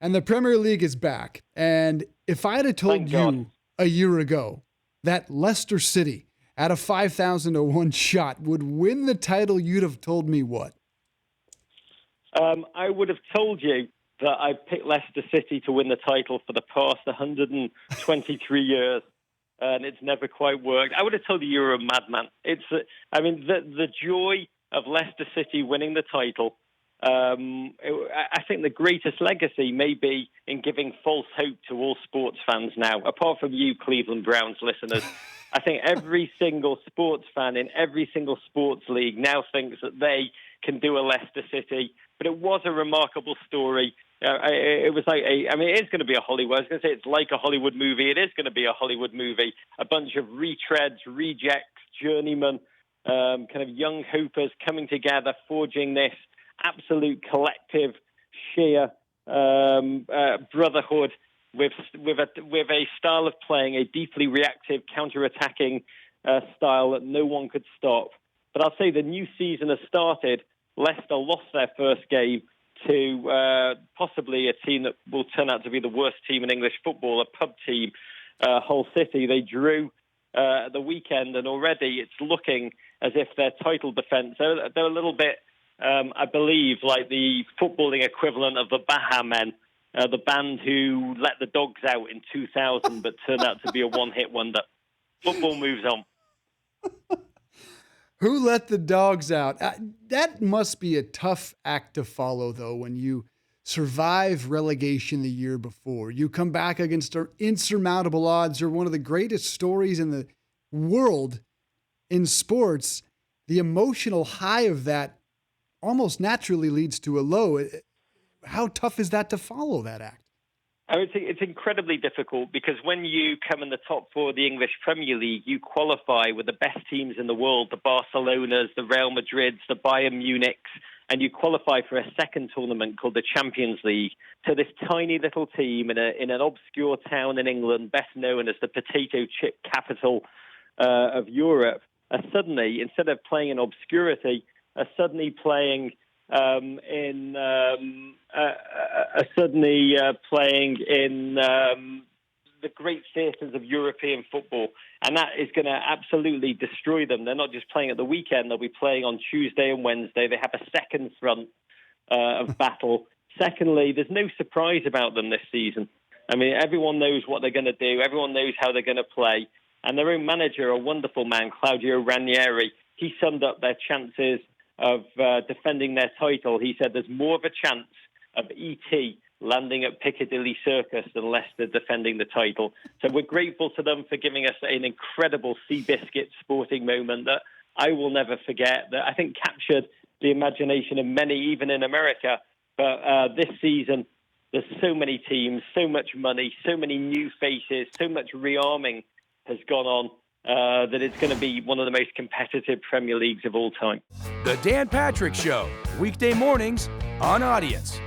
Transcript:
and the Premier League is back. And if I had told you a year ago that Leicester City at a 5,000 to 1 shot would win the title, you'd have told me what? I would have told you that I picked Leicester City to win the title for the past 123 years, and it's never quite worked. I would have told you were a madman. The joy of Leicester City winning the title. I think the greatest legacy may be in giving false hope to all sports fans now, apart from you, Cleveland Browns listeners. I think every single sports fan in every single sports league now thinks that they can do a Leicester City. But it was a remarkable story. It was like it is going to be a Hollywood. I was going to say it's like a Hollywood movie. It is going to be a Hollywood movie. A bunch of retreads, rejects, journeymen, kind of young hoopers coming together, forging this absolute collective, sheer brotherhood with a style of playing, a deeply reactive, counter-attacking style that no one could stop. But I'll say the new season has started. Leicester lost their first game to possibly a team that will turn out to be the worst team in English football, a pub team, Hull City. They drew at the weekend, and already it's looking as if their title defence, they're a little bit, I believe, like the footballing equivalent of the Baha Men, the band who let the dogs out in 2000 but turned out to be a one-hit wonder. Football moves on. Who let the dogs out? That must be a tough act to follow, though, when you survive relegation the year before. You come back against insurmountable odds. You're one of the greatest stories in the world in sports. The emotional high of that almost naturally leads to a low. How tough is that to follow that act? I would say it's incredibly difficult because when you come in the top four of the English Premier League, you qualify with the best teams in the world, the Barcelonas, the Real Madrids, the Bayern Munichs, and you qualify for a second tournament called the Champions League. So this tiny little team in an obscure town in England, best known as the potato chip capital of Europe, are suddenly, instead of playing in obscurity, are suddenly playing in the great theatres of European football. And that is going to absolutely destroy them. They're not just playing at the weekend. They'll be playing on Tuesday and Wednesday. They have a second front of battle. Secondly, there's no surprise about them this season. I mean, everyone knows what they're going to do. Everyone knows how they're going to play. And their own manager, a wonderful man, Claudio Ranieri, he summed up their chances of defending their title. He said there's more of a chance of E.T. landing at Piccadilly Circus than Leicester defending the title. So we're grateful to them for giving us an incredible Seabiscuit sporting moment that I will never forget, that I think captured the imagination of many, even in America. But this season, there's so many teams, so much money, so many new faces, so much rearming has gone on. That it's going to be one of the most competitive Premier Leagues of all time. The Dan Patrick Show, weekday mornings on Audience.